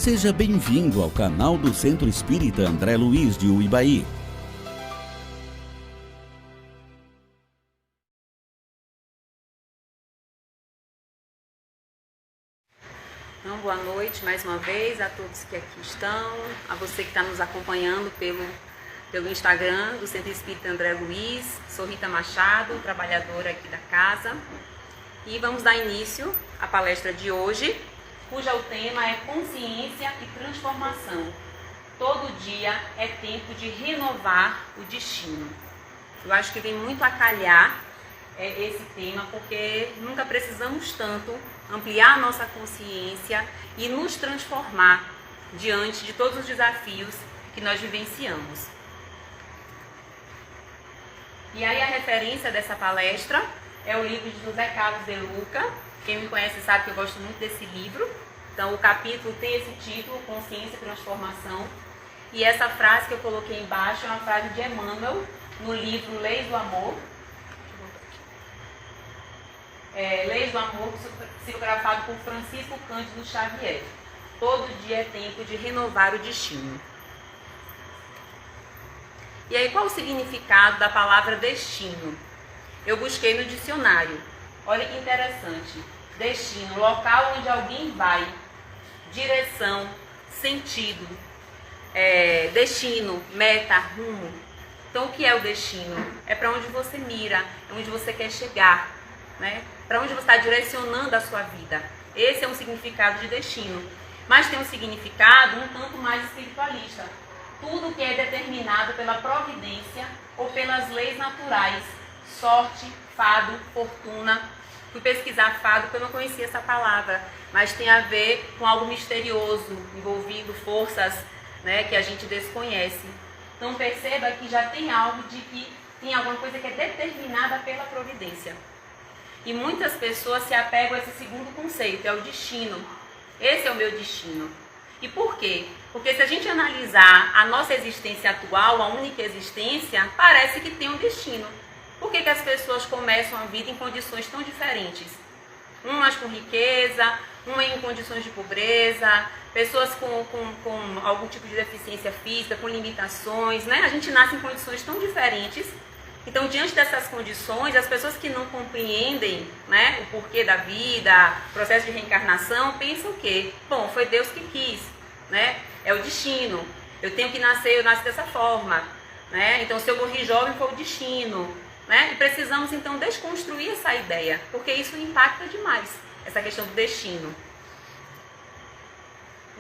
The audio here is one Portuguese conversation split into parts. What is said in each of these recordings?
Seja bem-vindo ao canal do Centro Espírita André Luiz de Uibaí. Então, boa noite mais uma vez a todos que aqui estão, a você que está nos acompanhando pelo Instagram do Centro Espírita André Luiz. Sou Rita Machado, trabalhadora aqui da casa, e vamos dar início à palestra de hoje, cujo tema é Consciência e Transformação. Todo dia é tempo de renovar o destino. Eu acho que vem muito a calhar esse tema, porque nunca precisamos tanto ampliar a nossa consciência e nos transformar diante de todos os desafios que nós vivenciamos. E aí a referência dessa palestra é o livro de José Carlos de Luca. Quem me conhece sabe que eu gosto muito desse livro. Então o capítulo tem esse título, Consciência e Transformação. E essa frase que eu coloquei embaixo é uma frase de Emmanuel, no livro Leis do Amor. Leis do Amor, psicografado por Francisco Cândido Xavier. Todo dia é tempo de renovar o destino. E aí, qual o significado da palavra destino? Eu busquei no dicionário. Olha que interessante. Destino, local onde alguém vai. Direção, sentido. Destino, meta, rumo. Então, o que é o destino? É para onde você mira, é onde você quer chegar, né? Para onde você está direcionando a sua vida. Esse é um significado de destino. Mas tem um significado um tanto mais espiritualista. Tudo que é determinado pela providência ou pelas leis naturais. Sorte, fado, fortuna. Fui pesquisar fado porque eu não conhecia essa palavra. Mas tem a ver com algo misterioso, envolvendo forças, né, que a gente desconhece. Então perceba que já tem algo de que tem alguma coisa que é determinada pela providência. E muitas pessoas se apegam a esse segundo conceito, é o destino. Esse é o meu destino. E por quê? Porque se a gente analisar a nossa existência atual, a única existência, parece que tem um destino. Por que as pessoas começam a vida em condições tão diferentes? Umas com riqueza, uma em condições de pobreza, pessoas com algum tipo de deficiência física, com limitações, né? A gente nasce em condições tão diferentes. Então, diante dessas condições, as pessoas que não compreendem, né, o porquê da vida, o processo de reencarnação, pensam o quê? Bom, foi Deus que quis, né? É o destino. Eu tenho que nascer, eu nasci dessa forma, né? Então, se eu morri jovem, foi o destino, né? E precisamos, então, desconstruir essa ideia, porque isso impacta demais, essa questão do destino.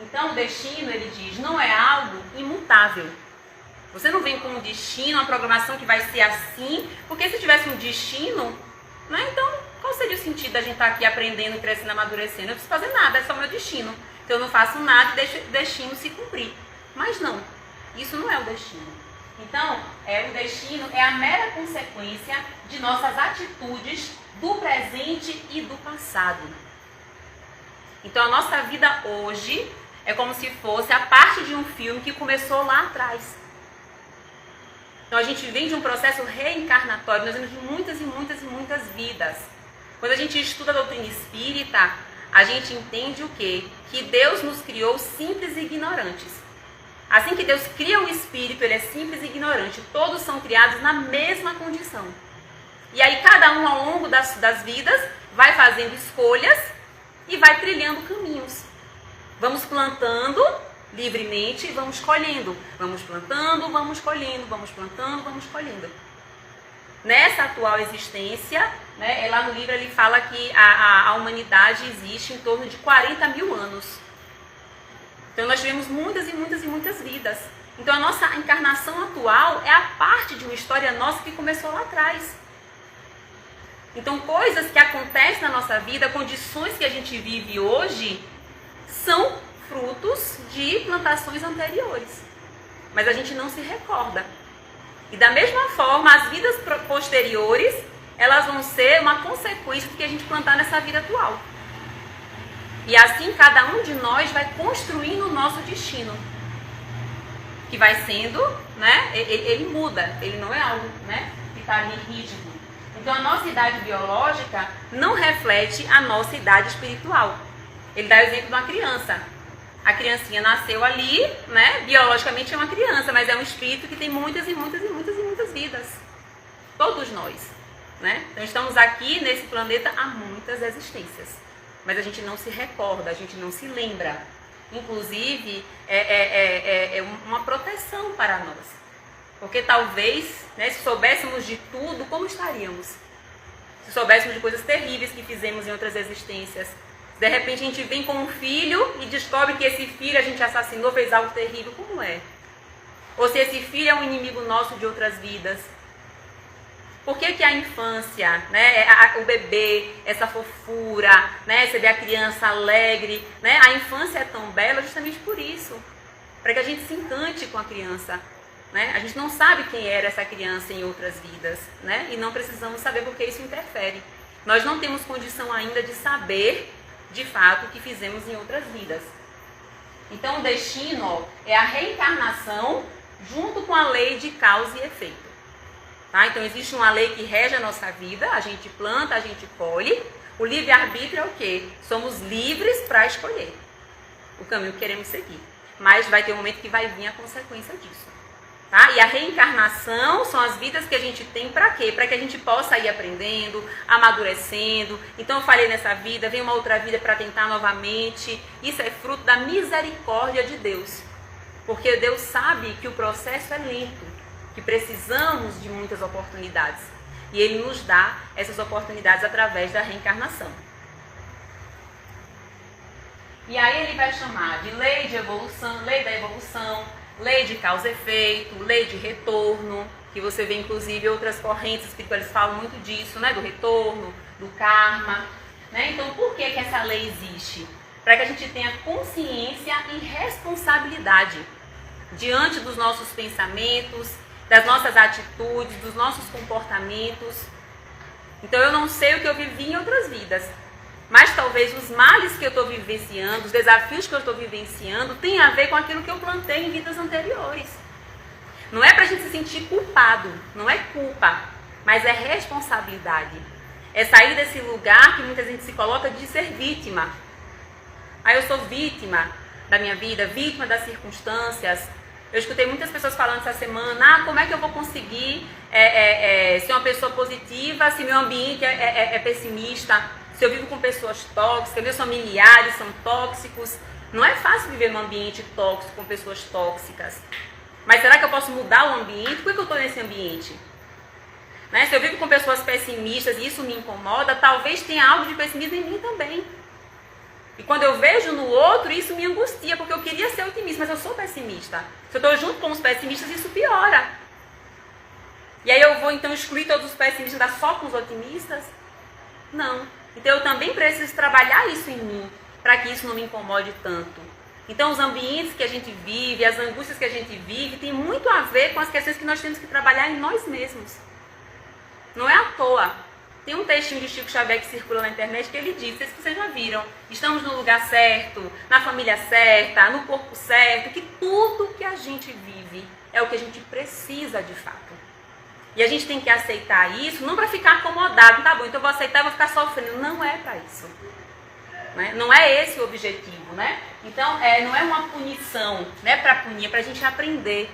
Então, o destino, ele diz, não é algo imutável. Você não vem com um destino, uma programação que vai ser assim, porque se tivesse um destino, né, então qual seria o sentido da gente estar aqui aprendendo, crescendo, amadurecendo? Eu não preciso fazer nada, é só meu destino. Então eu não faço nada e deixo o destino se cumprir. Mas não, isso não é o destino. Então, o destino é a mera consequência de nossas atitudes do presente e do passado. Então a nossa vida hoje é como se fosse a parte de um filme que começou lá atrás. Então a gente vem de um processo reencarnatório, nós vemos de muitas e muitas e muitas vidas. Quando a gente estuda a doutrina espírita, a gente entende o quê? Que Deus nos criou simples e ignorantes. Assim que Deus cria o espírito, ele é simples e ignorante. Todos são criados na mesma condição. E aí cada um ao longo das vidas vai fazendo escolhas e vai trilhando caminhos. Vamos plantando livremente, vamos colhendo. Vamos plantando, vamos colhendo, vamos plantando, vamos colhendo. Nessa atual existência, né, lá no livro ele fala que a humanidade existe em torno de 40 mil anos. Então nós tivemos muitas e muitas e muitas vidas. Então a nossa encarnação atual é a parte de uma história nossa que começou lá atrás. Então coisas que acontecem na nossa vida, condições que a gente vive hoje, são frutos de plantações anteriores, mas a gente não se recorda. E da mesma forma, as vidas posteriores, elas vão ser uma consequência do que a gente plantar nessa vida atual. E assim, cada um de nós vai construindo o nosso destino, que vai sendo, né, ele muda, ele não é algo, né, que está ali rígido. Então, a nossa idade biológica não reflete a nossa idade espiritual. Ele dá o exemplo de uma criança. A criancinha nasceu ali, né? Biologicamente é uma criança, mas é um espírito que tem muitas vidas. Todos nós, né? Então estamos aqui nesse planeta há muitas existências, mas a gente não se recorda, a gente não se lembra. Inclusive, é uma proteção para nós. Porque talvez, né, se soubéssemos de tudo, como estaríamos? Se soubéssemos de coisas terríveis que fizemos em outras existências. De repente a gente vem com um filho e descobre que esse filho a gente assassinou, fez algo terrível, como é? Ou se esse filho é um inimigo nosso de outras vidas. Por que a infância, né, o bebê, essa fofura, né, você vê a criança alegre, né, a infância é tão bela justamente por isso, para que a gente se encante com a criança, né? A gente não sabe quem era essa criança em outras vidas, né, e não precisamos saber porque isso interfere. Nós não temos condição ainda de saber, de fato, o que fizemos em outras vidas. Então o destino é a reencarnação junto com a lei de causa e efeito. Tá? Então existe uma lei que rege a nossa vida, a gente planta, a gente colhe. O livre-arbítrio é o quê? Somos livres para escolher o caminho que queremos seguir. Mas vai ter um momento que vai vir a consequência disso. Tá? E a reencarnação são as vidas que a gente tem para quê? Para que a gente possa ir aprendendo, amadurecendo. Então eu falei nessa vida, vem uma outra vida para tentar novamente. Isso é fruto da misericórdia de Deus. Porque Deus sabe que o processo é lento, que precisamos de muitas oportunidades. E Ele nos dá essas oportunidades através da reencarnação. E aí Ele vai chamar de lei de evolução, lei da evolução, lei de causa e efeito, lei de retorno, que você vê inclusive outras correntes espirituais falam muito disso, né? Do retorno, do karma. Né? Então por que essa lei existe? Para que a gente tenha consciência e responsabilidade diante dos nossos pensamentos, das nossas atitudes, dos nossos comportamentos. Então eu não sei o que eu vivi em outras vidas, mas talvez os males que eu estou vivenciando, os desafios que eu estou vivenciando, tenham a ver com aquilo que eu plantei em vidas anteriores. Não é para a gente se sentir culpado, não é culpa, mas é responsabilidade. É sair desse lugar que muita gente se coloca de ser vítima. Aí eu sou vítima da minha vida, vítima das circunstâncias. Eu escutei muitas pessoas falando essa semana, como é que eu vou conseguir ser uma pessoa positiva se meu ambiente é pessimista, se eu vivo com pessoas tóxicas, meus familiares são tóxicos. Não é fácil viver num ambiente tóxico com pessoas tóxicas. Mas será que eu posso mudar o ambiente? Por que eu estou nesse ambiente? Né? Se eu vivo com pessoas pessimistas e isso me incomoda, talvez tenha algo de pessimismo em mim também. E quando eu vejo no outro, isso me angustia, porque eu queria ser otimista, mas eu sou pessimista. Se eu estou junto com os pessimistas, isso piora. E aí eu vou então excluir todos os pessimistas e andar só com os otimistas? Não. Então eu também preciso trabalhar isso em mim, para que isso não me incomode tanto. Então os ambientes que a gente vive, as angústias que a gente vive, tem muito a ver com as questões que nós temos que trabalhar em nós mesmos. Não é à toa. Tem um textinho de Chico Xavier que circula na internet que ele diz, vocês já viram, estamos no lugar certo, na família certa, no corpo certo, que tudo que a gente vive é o que a gente precisa de fato. E a gente tem que aceitar isso, não para ficar acomodado, tá bom, então eu vou aceitar e vou ficar sofrendo. Não é para isso. Né? Não é esse o objetivo, né? Então, não é uma punição, não é para punir, é para a gente aprender,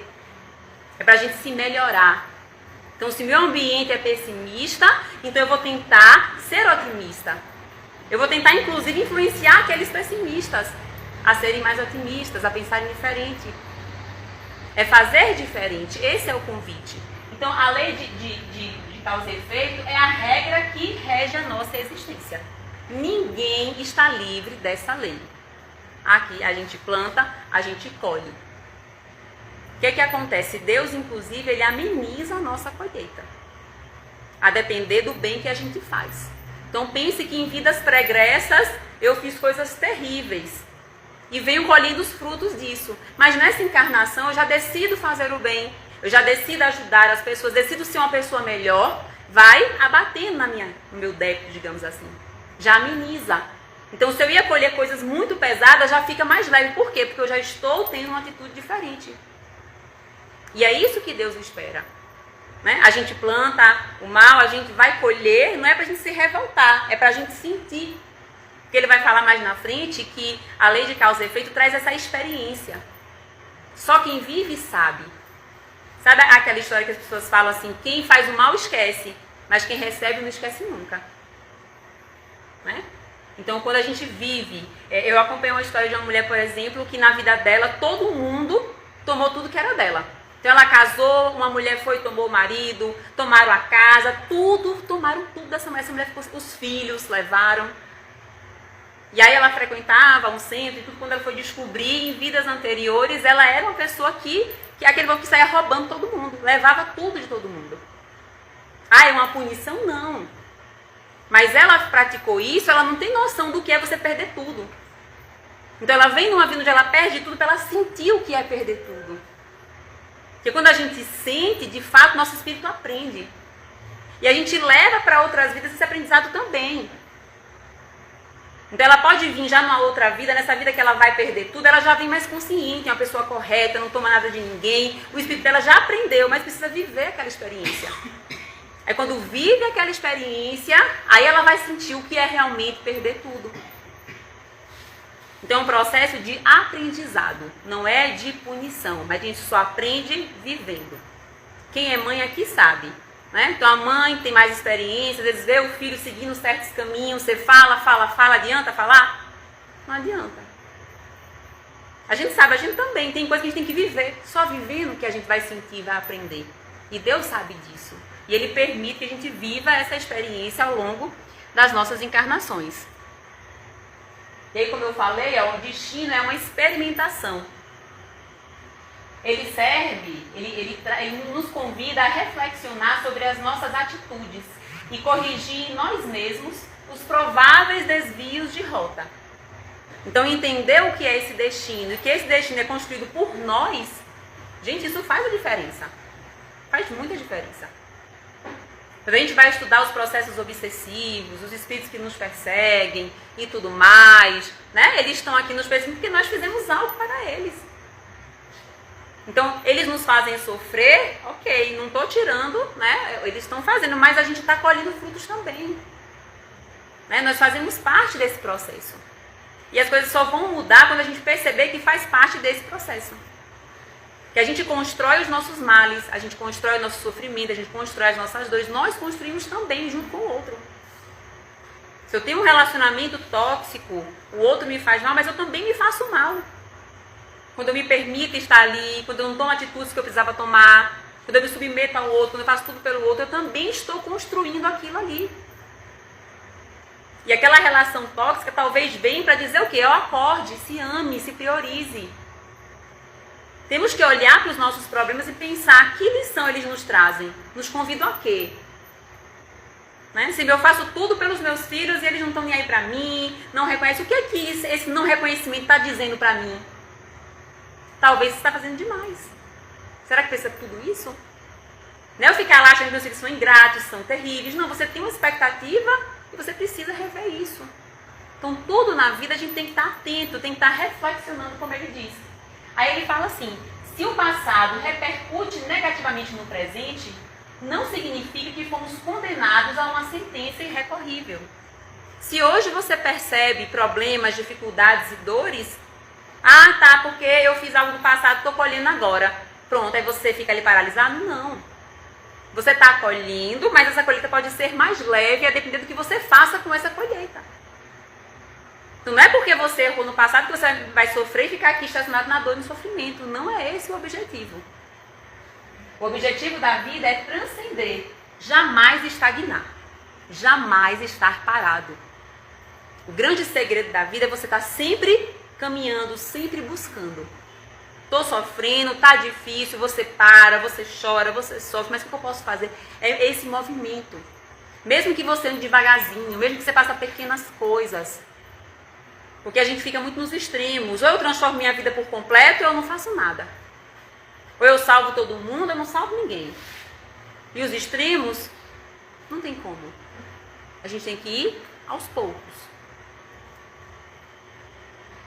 é para a gente se melhorar. Então, se meu ambiente é pessimista, então eu vou tentar ser otimista. Eu vou tentar, inclusive, influenciar aqueles pessimistas a serem mais otimistas, a pensarem diferente. É fazer diferente. Esse é o convite. Então, a lei de causa e efeito é a regra que rege a nossa existência. Ninguém está livre dessa lei. Aqui a gente planta, a gente colhe. O que acontece? Deus, inclusive, ele ameniza a nossa colheita, a depender do bem que a gente faz. Então pense que em vidas pregressas eu fiz coisas terríveis e venho colhendo os frutos disso. Mas nessa encarnação eu já decido fazer o bem, eu já decido ajudar as pessoas, decido ser uma pessoa melhor, vai abatendo no meu débito, digamos assim. Já ameniza. Então se eu ia colher coisas muito pesadas, já fica mais leve. Por quê? Porque eu já estou tendo uma atitude diferente. E é isso que Deus espera. Né? A gente planta o mal, a gente vai colher, não é para a gente se revoltar, é para a gente sentir. Porque ele vai falar mais na frente que a lei de causa e efeito traz essa experiência. Só quem vive sabe. Sabe aquela história que as pessoas falam assim, quem faz o mal esquece, mas quem recebe não esquece nunca. Né? Então, quando a gente vive... Eu acompanhei uma história de uma mulher, por exemplo, que na vida dela, todo mundo tomou tudo que era dela. Então, ela casou, uma mulher foi e tomou o marido, tomaram a casa, tomaram tudo dessa mulher. Essa mulher ficou, os filhos levaram. E aí ela frequentava um centro e tudo. Quando ela foi descobrir, em vidas anteriores, ela era uma pessoa que aquele povo que saía roubando todo mundo, levava tudo de todo mundo. Ah, é uma punição? Não. Mas ela praticou isso, ela não tem noção do que é você perder tudo. Então ela vem numa vida onde ela perde tudo para ela sentir o que é perder tudo. Porque quando a gente sente, de fato, nosso espírito aprende. E a gente leva para outras vidas esse aprendizado também. Então ela pode vir já numa outra vida, nessa vida que ela vai perder tudo, ela já vem mais consciente, é uma pessoa correta, não toma nada de ninguém. O espírito dela já aprendeu, mas precisa viver aquela experiência. Aí quando vive aquela experiência, aí ela vai sentir o que é realmente perder tudo. Então é um processo de aprendizado, não é de punição, mas a gente só aprende vivendo. Quem é mãe aqui sabe, né? Então a mãe tem mais experiência, às vezes vê o filho seguindo certos caminhos, você fala, adianta falar? Não adianta. A gente sabe, a gente também, tem coisa que a gente tem que viver, só vivendo que a gente vai sentir, vai aprender. E Deus sabe disso. E Ele permite que a gente viva essa experiência ao longo das nossas encarnações. E aí, como eu falei, o destino é uma experimentação. Ele serve, ele nos convida a reflexionar sobre as nossas atitudes e corrigir em nós mesmos os prováveis desvios de rota. Então, entender o que é esse destino e que esse destino é construído por nós, gente, isso faz a diferença. Faz muita diferença. Quando a gente vai estudar os processos obsessivos, os espíritos que nos perseguem e tudo mais, né? Eles estão aqui nos perseguindo porque nós fizemos algo para eles. Então, eles nos fazem sofrer, ok, não estou tirando, né? Eles estão fazendo, mas a gente está colhendo frutos também. Né? Nós fazemos parte desse processo. E as coisas só vão mudar quando a gente perceber que faz parte desse processo. Que a gente constrói os nossos males, a gente constrói o nosso sofrimento, a gente constrói as nossas dores, nós construímos também junto com o outro. Se eu tenho um relacionamento tóxico, o outro me faz mal, mas eu também me faço mal. Quando eu me permito estar ali, quando eu não tomo atitudes que eu precisava tomar, quando eu me submeto ao outro, quando eu faço tudo pelo outro, eu também estou construindo aquilo ali. E aquela relação tóxica talvez venha para dizer o quê? Acorde, se ame, se priorize. Temos que olhar para os nossos problemas e pensar que lição eles nos trazem. Nos convidam a quê? Né? Se eu faço tudo pelos meus filhos e eles não estão nem aí para mim, não reconhecem, o que é que esse não reconhecimento está dizendo para mim? Talvez você está fazendo demais. Será que precisa de tudo isso? Não é eu ficar lá achando que meus filhos são ingratos, são terríveis. Não, você tem uma expectativa e você precisa rever isso. Então, tudo na vida a gente tem que estar atento, tem que estar reflexionando, como ele diz. Aí ele fala assim, se o passado repercute negativamente no presente, não significa que fomos condenados a uma sentença irrecorrível. Se hoje você percebe problemas, dificuldades e dores, tá, porque eu fiz algo no passado, estou colhendo agora. Pronto, aí você fica ali paralisado? Não. Você está colhendo, mas essa colheita pode ser mais leve, a depender do que você faça com essa colheita. Não é porque você errou no passado que você vai sofrer e ficar aqui estacionado na dor e no sofrimento. Não é esse o objetivo. O objetivo da vida é transcender, jamais estagnar, jamais estar parado. O grande segredo da vida é você estar sempre caminhando, sempre buscando. Estou sofrendo, está difícil, você para, você chora, você sofre, mas o que eu posso fazer? É esse movimento. Mesmo que você ande devagarzinho, mesmo que você faça pequenas coisas. Porque a gente fica muito nos extremos. Ou eu transformo minha vida por completo ou eu não faço nada. Ou eu salvo todo mundo ou eu não salvo ninguém. E os extremos, não tem como. A gente tem que ir aos poucos.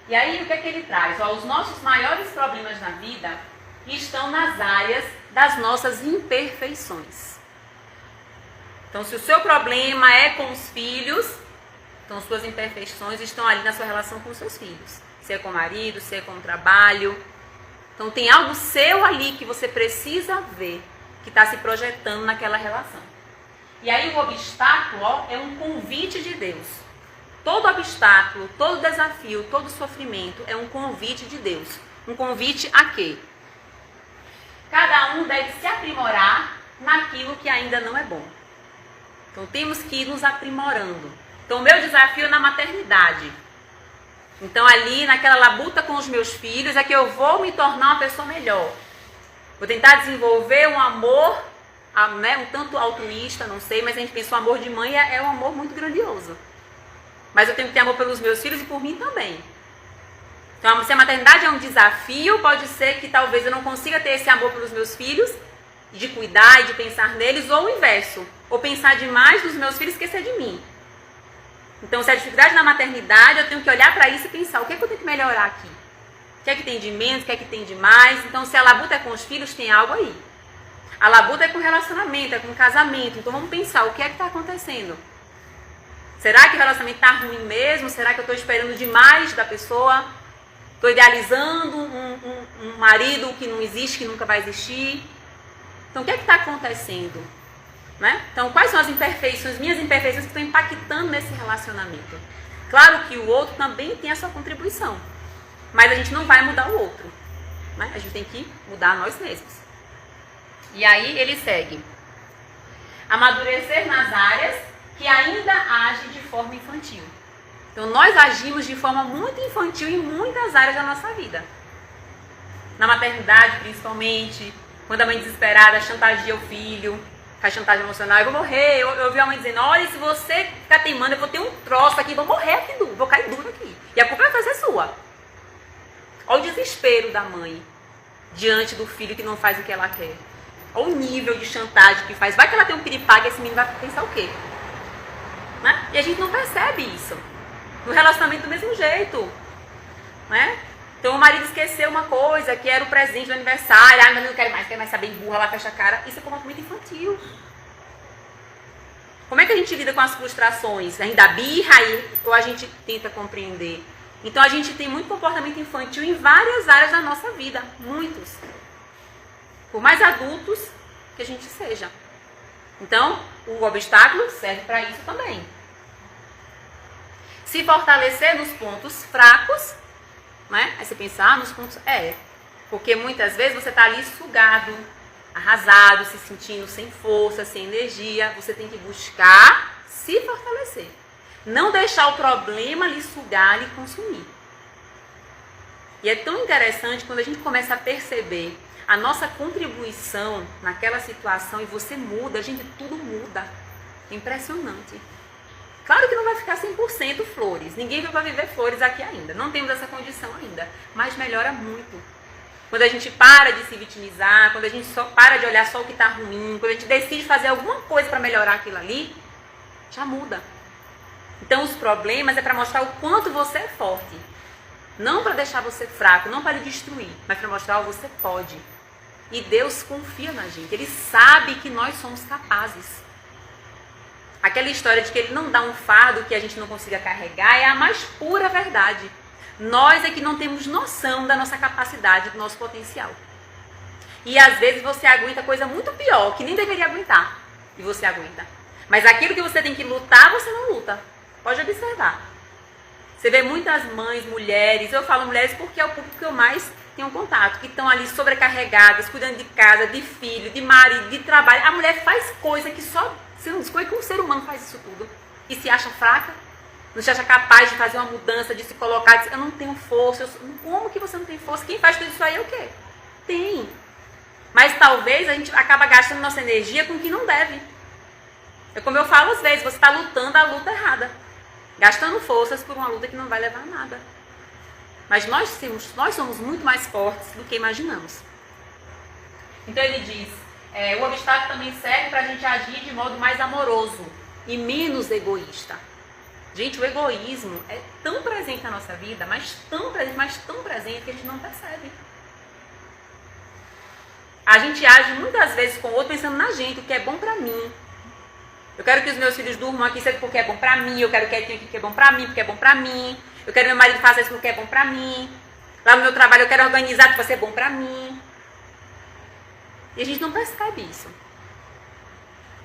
E aí o que é que ele traz? Os nossos maiores problemas na vida estão nas áreas das nossas imperfeições. Então se o seu problema é com os filhos, Então, suas imperfeições estão ali na sua relação com os seus filhos. Se é com o marido, se é com o trabalho. Então, tem algo seu ali que você precisa ver, que está se projetando naquela relação. E aí, o obstáculo, ó, é um convite de Deus. Todo obstáculo, todo desafio, todo sofrimento é um convite de Deus. Um convite a quê? Cada um deve se aprimorar naquilo que ainda não é bom. Então, temos que ir nos aprimorando. Então, o meu desafio é na maternidade. Então, ali, naquela labuta com os meus filhos, é que eu vou me tornar uma pessoa melhor. Vou tentar desenvolver um amor, né, um tanto altruísta, não sei, mas a gente pensa, o amor de mãe é um amor muito grandioso. Mas eu tenho que ter amor pelos meus filhos e por mim também. Então, se a maternidade é um desafio, pode ser que talvez eu não consiga ter esse amor pelos meus filhos, de cuidar e de pensar neles, ou o inverso. Ou pensar demais nos meus filhos e esquecer de mim. Então, se a dificuldade na maternidade, eu tenho que olhar para isso e pensar, o que é que eu tenho que melhorar aqui? O que é que tem de menos, o que é que tem de mais? Então, se a labuta é com os filhos, tem algo aí. A labuta é com relacionamento, é com casamento. Então, vamos pensar, o que é que está acontecendo? Será que o relacionamento está ruim mesmo? Será que eu estou esperando demais da pessoa? Estou idealizando um marido que não existe, que nunca vai existir? Então, o que é que está acontecendo? Né? Então, quais são as imperfeições, minhas imperfeições que estão impactando nesse relacionamento? Claro que o outro também tem a sua contribuição, mas a gente não vai mudar o outro, né? A gente tem que mudar nós mesmos. E aí ele segue. Amadurecer nas áreas que ainda agem de forma infantil. Então, nós agimos de forma muito infantil em muitas áreas da nossa vida. Na maternidade, principalmente, quando a mãe desesperada chantageia o filho, faz chantagem emocional, eu vou morrer. Eu ouvi a mãe dizendo, olha, se você ficar teimando, eu vou ter um troço aqui, vou morrer aqui duro, vou cair duro aqui. E a culpa vai ser sua. Olha o desespero da mãe diante do filho que não faz o que ela quer. Olha o nível de chantagem que faz. Vai que ela tem um piripaque, esse menino vai pensar o quê? Né? E a gente não percebe isso. No relacionamento do mesmo jeito. Né? Então o marido esqueceu uma coisa, que era o presente do aniversário. Ah, mas não quero mais saber, burra lá, fecha a cara. Isso é comportamento infantil. Como é que a gente lida com as frustrações? A gente dá birra aí, ou a gente tenta compreender? Então a gente tem muito comportamento infantil em várias áreas da nossa vida. Muitos. Por mais adultos que a gente seja. Então, o obstáculo serve para isso também. Se fortalecer nos pontos fracos, né? Aí você pensa, nos pontos... porque muitas vezes você está ali sugado, arrasado, se sentindo sem força, sem energia. Você tem que buscar se fortalecer. Não deixar o problema lhe sugar, lhe consumir. E é tão interessante quando a gente começa a perceber a nossa contribuição naquela situação e você muda, gente, tudo muda. É impressionante. Claro que não vai ficar 100% flores. Ninguém veio para viver flores aqui ainda. Não temos essa condição ainda. Mas melhora muito. Quando a gente para de se vitimizar, quando a gente só para de olhar só o que está ruim, quando a gente decide fazer alguma coisa para melhorar aquilo ali, já muda. Então, os problemas é para mostrar o quanto você é forte. Não para deixar você fraco, não para lhe destruir, mas para mostrar o que você pode. E Deus confia na gente. Ele sabe que nós somos capazes. Aquela história de que Ele não dá um fardo que a gente não consiga carregar é a mais pura verdade. Nós é que não temos noção da nossa capacidade, do nosso potencial. E às vezes você aguenta coisa muito pior, que nem deveria aguentar. E você aguenta. Mas aquilo que você tem que lutar, você não luta. Pode observar. Você vê muitas mães, mulheres, eu falo mulheres porque é o público que eu mais tenho contato, que estão ali sobrecarregadas, cuidando de casa, de filho, de marido, de trabalho. A mulher faz coisa que só... Você não descobre que um ser humano faz isso tudo. E se acha fraca, não se acha capaz de fazer uma mudança, de se colocar, de dizer, eu não tenho força. Como que você não tem força? Quem faz tudo isso aí é o quê? Tem. Mas talvez a gente acaba gastando nossa energia com o que não deve. É como eu falo às vezes, você está lutando a luta errada. Gastando forças por uma luta que não vai levar a nada. Mas nós somos muito mais fortes do que imaginamos. Então ele diz, o obstáculo também serve para a gente agir de modo mais amoroso e menos egoísta. Gente, o egoísmo é tão presente na nossa vida, mas tão presente que a gente não percebe. A gente age muitas vezes com o outro pensando na gente, o que é bom para mim. Eu quero que os meus filhos durmam aqui cedo porque é bom pra mim. Eu quero quietinho aqui porque é bom pra mim, porque é bom pra mim. Eu quero que meu marido faça isso porque é bom pra mim. Lá no meu trabalho eu quero organizar porque vai ser bom pra mim. E a gente não percebe isso.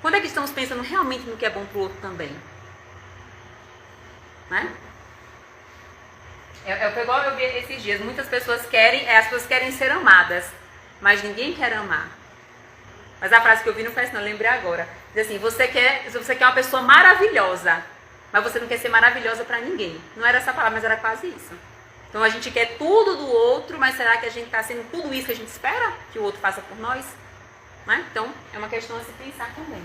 Quando é que estamos pensando realmente no que é bom pro outro também? Né? É igual eu vi esses dias. Muitas pessoas querem, as pessoas querem ser amadas, mas ninguém quer amar. Mas a frase que eu vi não foi assim, não, eu lembrei agora. Diz assim, você quer uma pessoa maravilhosa, mas você não quer ser maravilhosa para ninguém. Não era essa palavra, mas era quase isso. Então a gente quer tudo do outro, mas será que a gente está sendo tudo isso que a gente espera que o outro faça por nós? Né? Então é uma questão a se pensar também.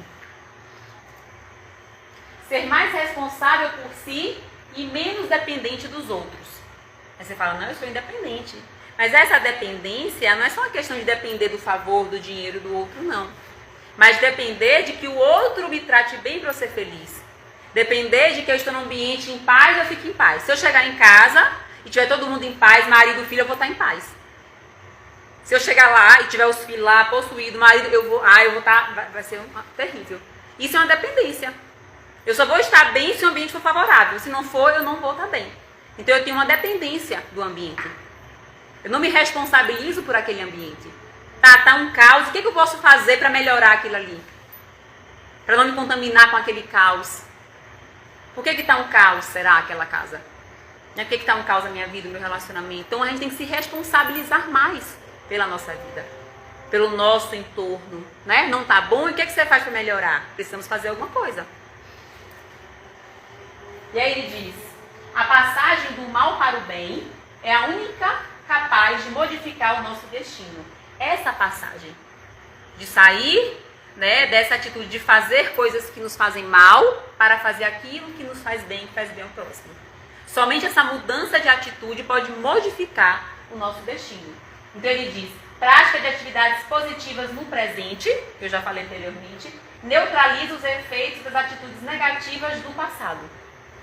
Ser mais responsável por si e menos dependente dos outros. Aí você fala, não, eu sou independente. Mas essa dependência não é só uma questão de depender do favor, do dinheiro do outro, não. Mas depender de que o outro me trate bem para eu ser feliz. Depender de que eu estou num ambiente em paz, eu fico em paz. Se eu chegar em casa e tiver todo mundo em paz, marido, filho, eu vou estar em paz. Se eu chegar lá e tiver os filhos lá possuídos, marido, eu vou estar, vai ser terrível. Isso é uma dependência. Eu só vou estar bem se o ambiente for favorável. Se não for, eu não vou estar bem. Então eu tenho uma dependência do ambiente. Eu não me responsabilizo por aquele ambiente. Tá um caos. O que eu posso fazer para melhorar aquilo ali? Para não me contaminar com aquele caos. Por que está um caos, será, aquela casa? Por que está um caos na minha vida, no meu relacionamento? Então a gente tem que se responsabilizar mais pela nossa vida. Pelo nosso entorno. Né? Não tá bom? E o que você faz para melhorar? Precisamos fazer alguma coisa. E aí ele diz, a passagem do mal para o bem é a única capaz de modificar o nosso destino. Essa passagem de sair, né, dessa atitude de fazer coisas que nos fazem mal para fazer aquilo que nos faz bem, que faz bem ao próximo. Somente essa mudança de atitude pode modificar o nosso destino. Então ele diz, prática de atividades positivas no presente, que eu já falei anteriormente, neutraliza os efeitos das atitudes negativas do passado.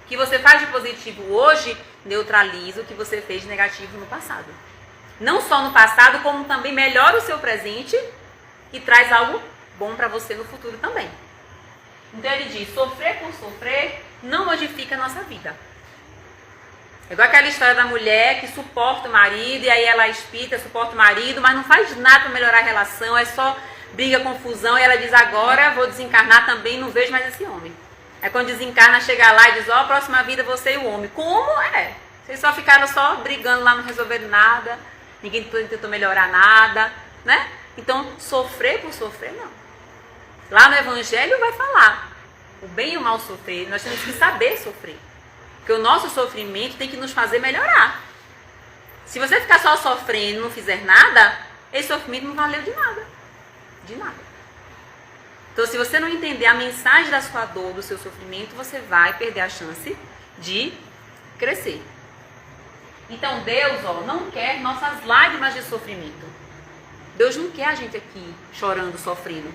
O que você faz de positivo hoje, neutraliza o que você fez de negativo no passado. Não só no passado, como também melhora o seu presente e traz algo bom para você no futuro também. Então ele diz, sofrer por sofrer não modifica a nossa vida. É igual aquela história da mulher que suporta o marido, e aí ela espita, suporta o marido, mas não faz nada para melhorar a relação, é só briga, confusão, e ela diz, agora vou desencarnar também, não vejo mais esse homem. Aí quando desencarna, chega lá e diz, ó, próxima vida você e o homem. Como é? Vocês só ficaram só brigando lá, não resolveram nada, ninguém tentou melhorar nada, né? Então, sofrer por sofrer, não. Lá no Evangelho vai falar, o bem e o mal sofrer, nós temos que saber sofrer. Porque o nosso sofrimento tem que nos fazer melhorar. Se você ficar só sofrendo e não fizer nada, esse sofrimento não valeu de nada. De nada. Então, se você não entender a mensagem da sua dor, do seu sofrimento, você vai perder a chance de crescer. Então, Deus, não quer nossas lágrimas de sofrimento. Deus não quer a gente aqui chorando, sofrendo.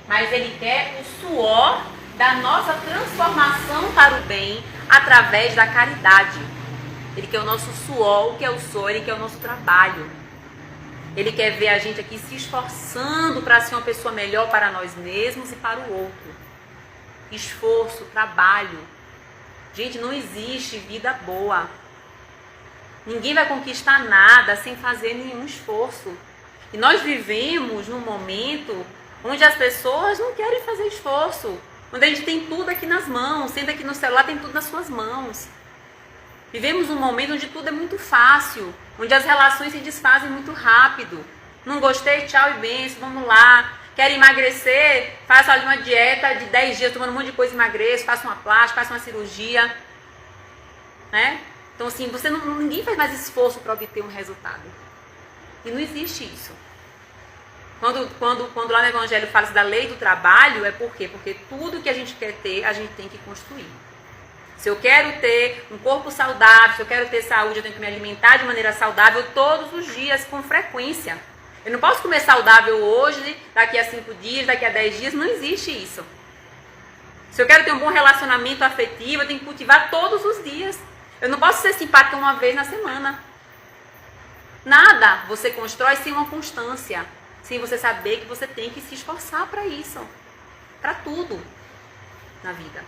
Mas Ele quer o suor da nossa transformação para o bem através da caridade. Ele quer o nosso suor, o que é o suor, Ele quer o nosso trabalho. Ele quer ver a gente aqui se esforçando para ser uma pessoa melhor para nós mesmos e para o outro. Esforço, trabalho. Gente, não existe vida boa. Ninguém vai conquistar nada sem fazer nenhum esforço. E nós vivemos num momento onde as pessoas não querem fazer esforço. Onde a gente tem tudo aqui nas mãos, senta aqui no celular, tem tudo nas suas mãos. Vivemos um momento onde tudo é muito fácil, onde as relações se desfazem muito rápido. Não gostei, tchau e benção, vamos lá. Quer emagrecer? Faça ali uma dieta de 10 dias, tomando um monte de coisa, emagreça, faça uma plástica, faça uma cirurgia. Né? Então assim, ninguém faz mais esforço para obter um resultado. E não existe isso. Quando lá no Evangelho fala da lei do trabalho, é por quê? Porque tudo que a gente quer ter, a gente tem que construir. Se eu quero ter um corpo saudável, se eu quero ter saúde, eu tenho que me alimentar de maneira saudável todos os dias, com frequência. Eu não posso comer saudável hoje, daqui a 5 dias, daqui a 10 dias, não existe isso. Se eu quero ter um bom relacionamento afetivo, eu tenho que cultivar todos os dias. Eu não posso ser simpática uma vez na semana. Nada você constrói sem uma constância. Sem você saber que você tem que se esforçar para isso. Para tudo. na vida.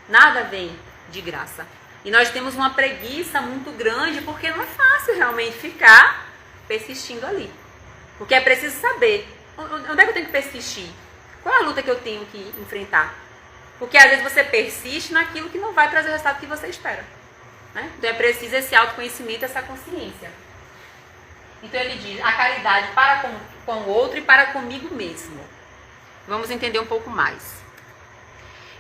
Nada vem de graça. E nós temos uma preguiça muito grande porque não é fácil realmente ficar persistindo ali. Porque é preciso saber onde é que eu tenho que persistir. Qual é a luta que eu tenho que enfrentar? Porque às vezes você persiste naquilo que não vai trazer o resultado que você espera. Né? Então é preciso esse autoconhecimento, essa consciência. Então ele diz, a caridade para com o outro e para comigo mesmo. Vamos entender um pouco mais.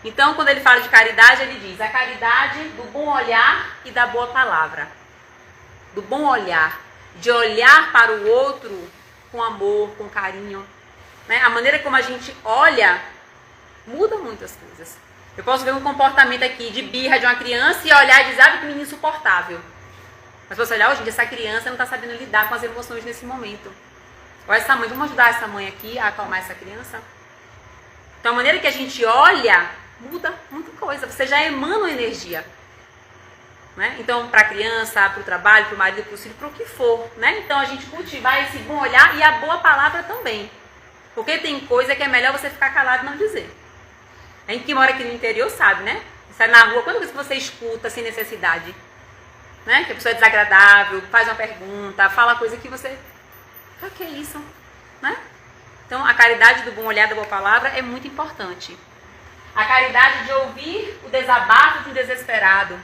Então, quando ele fala de caridade, ele diz a caridade do bom olhar e da boa palavra. Do bom olhar, de olhar para o outro com amor, com carinho. Né? A maneira como a gente olha muda muitas coisas. Eu posso ver um comportamento aqui de birra de uma criança e olhar e dizer, ah, que menino insuportável. Mas você olhar, hoje, essa criança não está sabendo lidar com as emoções nesse momento. Ou essa mãe, vamos ajudar essa mãe aqui a acalmar essa criança? Então, a maneira que a gente olha muda muita coisa. Você já emana uma energia. Né? Então, para a criança, para o trabalho, para o marido, para o filho, para o que for. Né? Então, a gente cultivar esse bom olhar e a boa palavra também. Porque tem coisa que é melhor você ficar calado e não dizer. A gente que mora aqui no interior sabe, né? Sai na rua, quando você escuta sem necessidade? Né? Que a pessoa é desagradável, faz uma pergunta, fala coisa que você... O que é isso? Né? Então, a caridade do bom olhar, da boa palavra é muito importante. A caridade de ouvir o desabafo de um desesperado.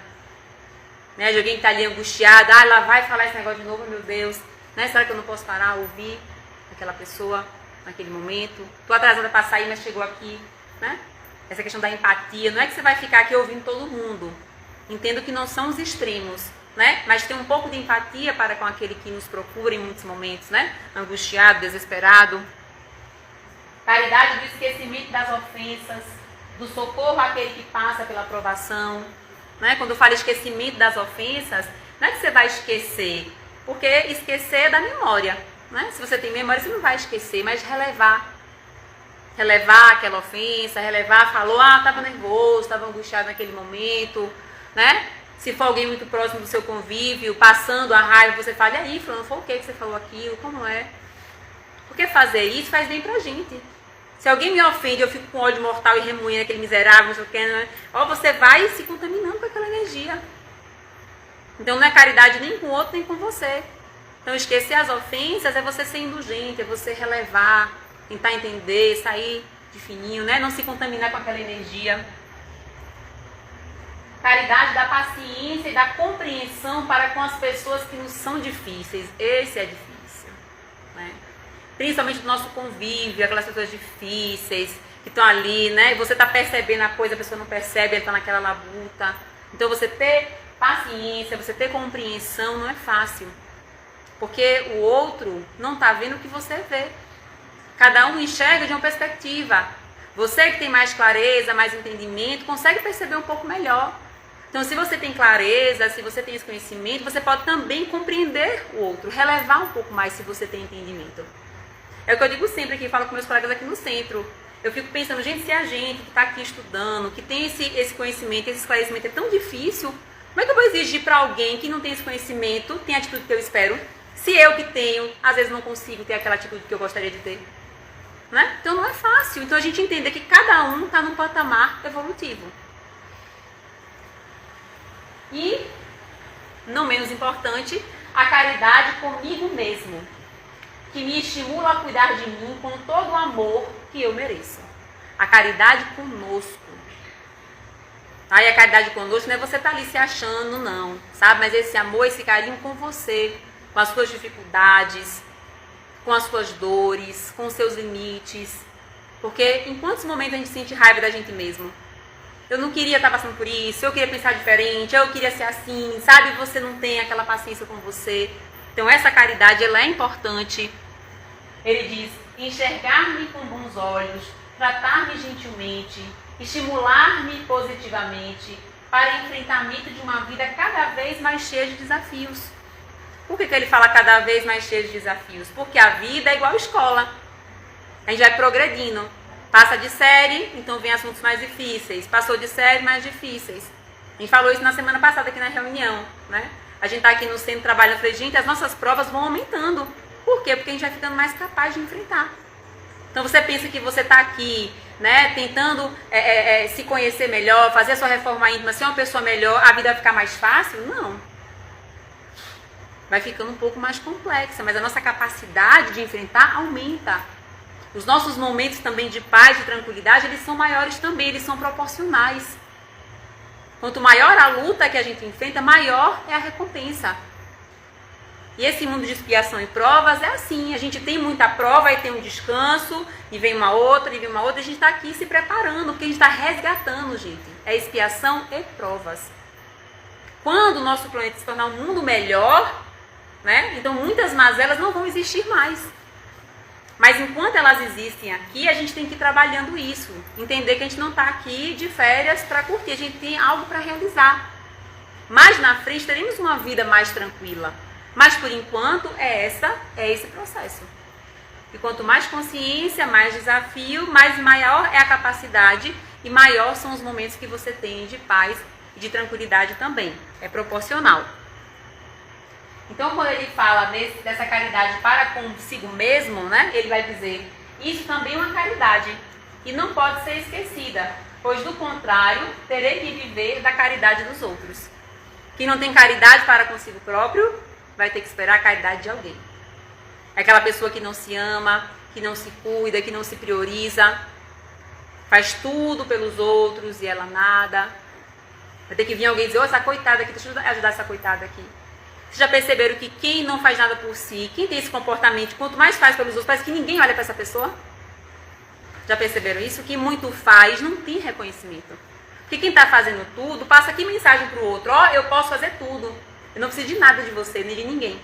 Né? De alguém que está ali angustiado. Ah, ela vai falar esse negócio de novo, meu Deus. Né? Será que eu não posso parar, ouvir aquela pessoa naquele momento? Estou atrasada para sair, mas chegou aqui. Né? Essa questão da empatia. Não é que você vai ficar aqui ouvindo todo mundo. Entendo que não são os extremos. Né? Mas tem um pouco de empatia para com aquele que nos procura em muitos momentos. Né? Angustiado, desesperado. Caridade do esquecimento das ofensas. Do socorro àquele que passa pela provação. Né? Quando eu falo esquecimento das ofensas, não é que você vai esquecer, porque esquecer é da memória. Né? Se você tem memória, você não vai esquecer, mas relevar. Relevar aquela ofensa, relevar, falou, estava nervoso, estava angustiado naquele momento. Né? Se for alguém muito próximo do seu convívio, passando a raiva, você fala, e aí, fulano, foi o que você falou aquilo, como é? Porque fazer isso faz bem pra gente. Se alguém me ofende, eu fico com ódio mortal e remoendo aquele miserável, não sei o que, né? Ó, você vai se contaminando com aquela energia. Então não é caridade nem com o outro, nem com você. Então esquecer as ofensas é você ser indulgente, é você relevar, tentar entender, sair de fininho, né? Não se contaminar com aquela energia. Caridade da paciência e da compreensão para com as pessoas que nos são difíceis. Esse é difícil, né? Principalmente do nosso convívio, aquelas pessoas difíceis, que estão ali, né? Você está percebendo a coisa, a pessoa não percebe, ele está naquela labuta. Então você ter paciência, você ter compreensão não é fácil. Porque o outro não está vendo o que você vê. Cada um enxerga de uma perspectiva. Você que tem mais clareza, mais entendimento, consegue perceber um pouco melhor. Então, se você tem clareza, se você tem esse conhecimento, você pode também compreender o outro, relevar um pouco mais se você tem entendimento. É o que eu digo sempre aqui, falo com meus colegas aqui no centro. Eu fico pensando, gente, se a gente que está aqui estudando, que tem esse conhecimento, esse esclarecimento é tão difícil, como é que eu vou exigir para alguém que não tem esse conhecimento, tem a atitude que eu espero, se eu que tenho, às vezes não consigo ter aquela atitude que eu gostaria de ter? Né? Então não é fácil. Então a gente entende que cada um está num patamar evolutivo. E, não menos importante, a caridade comigo mesmo, que me estimula a cuidar de mim com todo o amor que eu mereço. A caridade conosco. Aí a caridade conosco não é você estar ali se achando, não. Sabe? Mas esse amor, esse carinho com você, com as suas dificuldades, com as suas dores, com os seus limites. Porque em quantos momentos a gente sente raiva da gente mesmo? Eu não queria estar passando por isso, eu queria pensar diferente, eu queria ser assim, sabe? Você não tem aquela paciência com você. Então essa caridade, ela é importante. Ele diz, enxergar-me com bons olhos, tratar-me gentilmente, estimular-me positivamente para enfrentamento de uma vida cada vez mais cheia de desafios. Por que ele fala cada vez mais cheia de desafios? Porque a vida é igual à escola. A gente vai progredindo. Passa de série, então vem assuntos mais difíceis. Passou de série, mais difíceis. A gente falou isso na semana passada aqui na reunião, né? A gente está aqui no centro trabalhando, falei, gente, as nossas provas vão aumentando. Por quê? Porque a gente vai ficando mais capaz de enfrentar. Então você pensa que você está aqui, né, tentando se conhecer melhor, fazer a sua reforma íntima, ser uma pessoa melhor, a vida vai ficar mais fácil? Não. Vai ficando um pouco mais complexa, mas a nossa capacidade de enfrentar aumenta. Os nossos momentos também de paz, de tranquilidade, eles são maiores também, eles são proporcionais. Quanto maior a luta que a gente enfrenta, maior é a recompensa. E esse mundo de expiação e provas é assim, a gente tem muita prova e tem um descanso, e vem uma outra, e a gente está aqui se preparando, porque a gente está resgatando, gente. É expiação e provas. Quando o nosso planeta se tornar um mundo melhor, né, então muitas mazelas não vão existir mais. Mas enquanto elas existem aqui, a gente tem que ir trabalhando isso. Entender que a gente não está aqui de férias para curtir, a gente tem algo para realizar. Mais na frente teremos uma vida mais tranquila. Mas por enquanto é esse processo. E quanto mais consciência, mais desafio, mais maior é a capacidade e maior são os momentos que você tem de paz e de tranquilidade também. É proporcional. Então quando ele fala dessa caridade para consigo mesmo, né, ele vai dizer, isso também é uma caridade e não pode ser esquecida, pois do contrário terei que viver da caridade dos outros. Quem não tem caridade para consigo próprio, vai ter que esperar a caridade de alguém. É aquela pessoa que não se ama, que não se cuida, que não se prioriza, faz tudo pelos outros e ela nada. Vai ter que vir alguém dizer, essa coitada aqui, deixa eu ajudar essa coitada aqui. Vocês já perceberam que quem não faz nada por si, quem tem esse comportamento, quanto mais faz pelos outros, parece que ninguém olha para essa pessoa? Já perceberam isso? Quem muito faz não tem reconhecimento. Porque quem está fazendo tudo, passa aqui mensagem para o outro, eu posso fazer tudo. Eu não preciso de nada de você, nem de ninguém.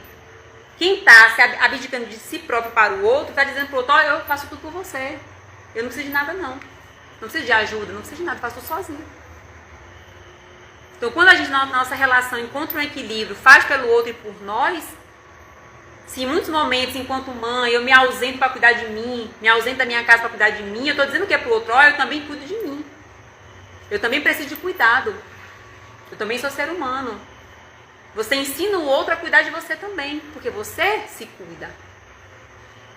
Quem está se abdicando de si próprio para o outro, está dizendo para o outro, eu faço tudo por você. Eu não preciso de nada não. Não preciso de ajuda, não preciso de nada, eu faço tudo sozinho. Então quando a gente na nossa relação encontra um equilíbrio, faz pelo outro e por nós, se em muitos momentos, enquanto mãe, eu me ausento para cuidar de mim, me ausento da minha casa para cuidar de mim, eu estou dizendo que é para o outro, eu também cuido de mim. Eu também preciso de cuidado. Eu também sou ser humano. Você ensina o outro a cuidar de você também, porque você se cuida.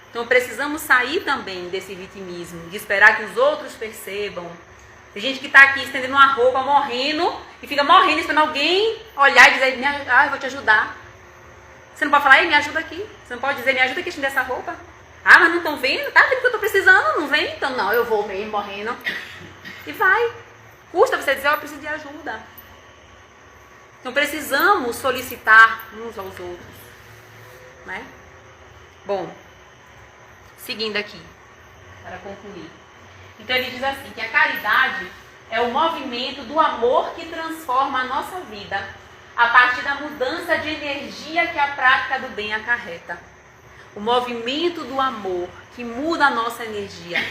Então precisamos sair também desse vitimismo, de esperar que os outros percebam. Tem gente que está aqui estendendo uma roupa, morrendo, e fica morrendo esperando alguém olhar e dizer, eu vou te ajudar. Você não pode falar, me ajuda aqui. Você não pode dizer, me ajuda aqui a estender essa roupa. Mas não estão vendo? Tá vendo que eu estou precisando? Não vem? Então não, eu vou mesmo morrendo. E vai. Custa você dizer, eu preciso de ajuda. Então precisamos solicitar uns aos outros, né? Bom, seguindo aqui, para concluir. Então ele diz assim, que a caridade é o movimento do amor que transforma a nossa vida, a partir da mudança de energia que a prática do bem acarreta. O movimento do amor que muda a nossa energia.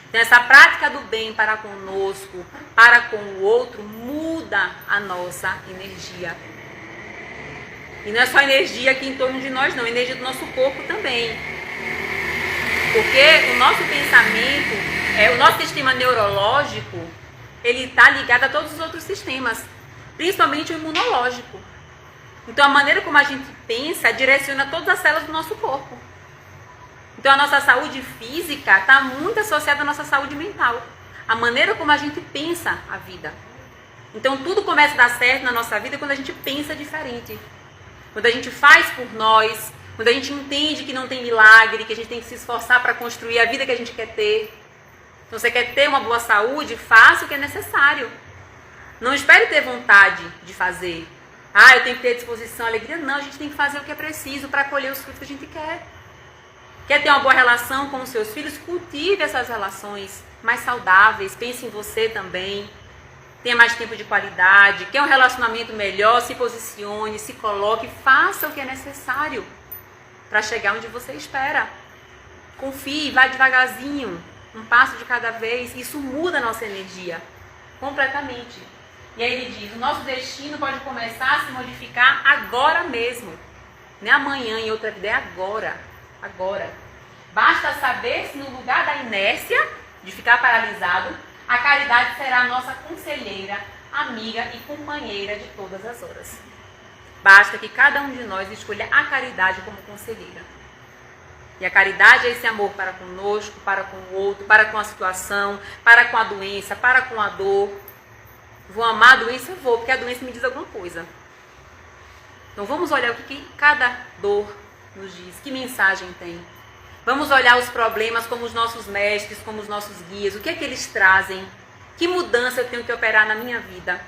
Então, essa prática do bem para conosco, para com o outro, muda a nossa energia. E não é só a energia aqui em torno de nós, não. A energia do nosso corpo também. Porque o nosso pensamento, o nosso sistema neurológico, ele está ligado a todos os outros sistemas. Principalmente o imunológico. Então, a maneira como a gente pensa direciona todas as células do nosso corpo. Então, a nossa saúde física está muito associada à nossa saúde mental. A maneira como a gente pensa a vida. Então, tudo começa a dar certo na nossa vida quando a gente pensa diferente. Quando a gente faz por nós, quando a gente entende que não tem milagre, que a gente tem que se esforçar para construir a vida que a gente quer ter. Então, você quer ter uma boa saúde, faça o que é necessário. Não espere ter vontade de fazer. Eu tenho que ter disposição, alegria. Não, a gente tem que fazer o que é preciso para colher os frutos que a gente quer. Quer ter uma boa relação com os seus filhos? Cultive essas relações mais saudáveis. Pense em você também. Tenha mais tempo de qualidade. Quer um relacionamento melhor? Se posicione, se coloque. Faça o que é necessário para chegar onde você espera. Confie, vai devagarzinho. Um passo de cada vez. Isso muda a nossa energia completamente. E aí ele diz, o nosso destino pode começar a se modificar agora mesmo. Não é amanhã em outra vida, é agora. Agora. Basta saber se no lugar da inércia, de ficar paralisado, a caridade será a nossa conselheira, amiga e companheira de todas as horas. Basta que cada um de nós escolha a caridade como conselheira. E a caridade é esse amor para conosco, para com o outro, para com a situação, para com a doença, para com a dor. Vou amar a doença? Vou, porque a doença me diz alguma coisa. Então vamos olhar o que cada dor nos diz, que mensagem tem. Vamos olhar os problemas como os nossos mestres, como os nossos guias, o que é que eles trazem, que mudança eu tenho que operar na minha vida.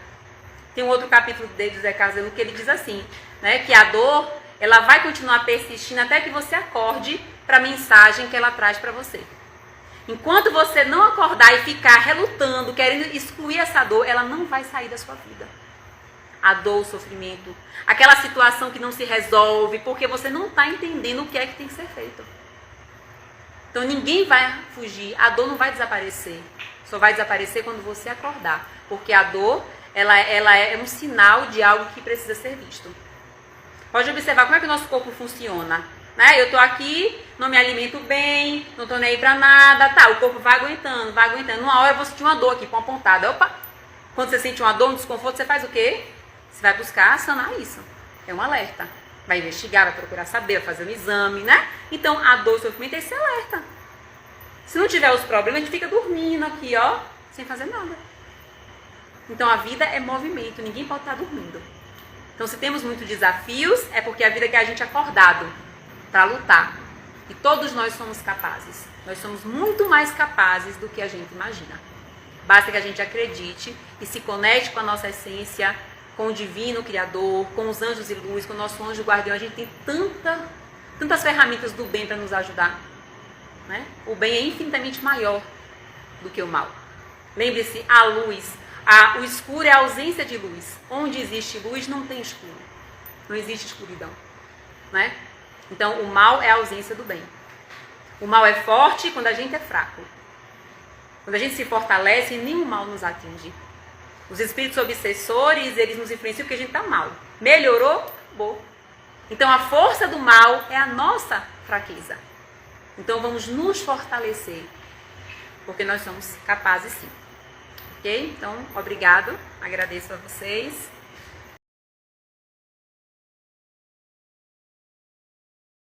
Tem um outro capítulo de José Cazelo que ele diz assim, né, que a dor, ela vai continuar persistindo até que você acorde para a mensagem que ela traz para você. Enquanto você não acordar e ficar relutando, querendo excluir essa dor, ela não vai sair da sua vida. A dor, o sofrimento, aquela situação que não se resolve, porque você não está entendendo o que é que tem que ser feito. Então ninguém vai fugir, a dor não vai desaparecer. Só vai desaparecer quando você acordar. Porque a dor, ela é um sinal de algo que precisa ser visto. Pode observar como é que o nosso corpo funciona. Né? Eu estou aqui, não me alimento bem, não estou nem aí para nada. Tá, o corpo vai aguentando, vai aguentando. Uma hora eu vou sentir uma dor aqui, com uma pontada. Opa! Quando você sente uma dor, um desconforto, você faz o quê? Você vai buscar sanar isso. É um alerta. Vai investigar, vai procurar saber, vai fazer um exame, né? Então, a dor e o sofrimento é esse alerta. Se não tiver os problemas, a gente fica dormindo aqui, ó, sem fazer nada. Então, a vida é movimento, ninguém pode estar dormindo. Então, se temos muitos desafios, é porque a vida quer a gente acordado para lutar. E todos nós somos capazes. Nós somos muito mais capazes do que a gente imagina. Basta que a gente acredite e se conecte com a nossa essência, com o divino Criador, com os anjos e luz, com o nosso anjo guardião. A gente tem tantas ferramentas do bem para nos ajudar. Né? O bem é infinitamente maior do que o mal. Lembre-se, a luz, o escuro é a ausência de luz. Onde existe luz, não tem escuro. Não existe escuridão. Né? Então, o mal é a ausência do bem. O mal é forte quando a gente é fraco. Quando a gente se fortalece, nenhum mal nos atinge. Os espíritos obsessores, eles nos influenciam porque a gente está mal. Melhorou? Bom. Então, a força do mal é a nossa fraqueza. Então, vamos nos fortalecer. Porque nós somos capazes, sim. Ok? Então, obrigado. Agradeço a vocês.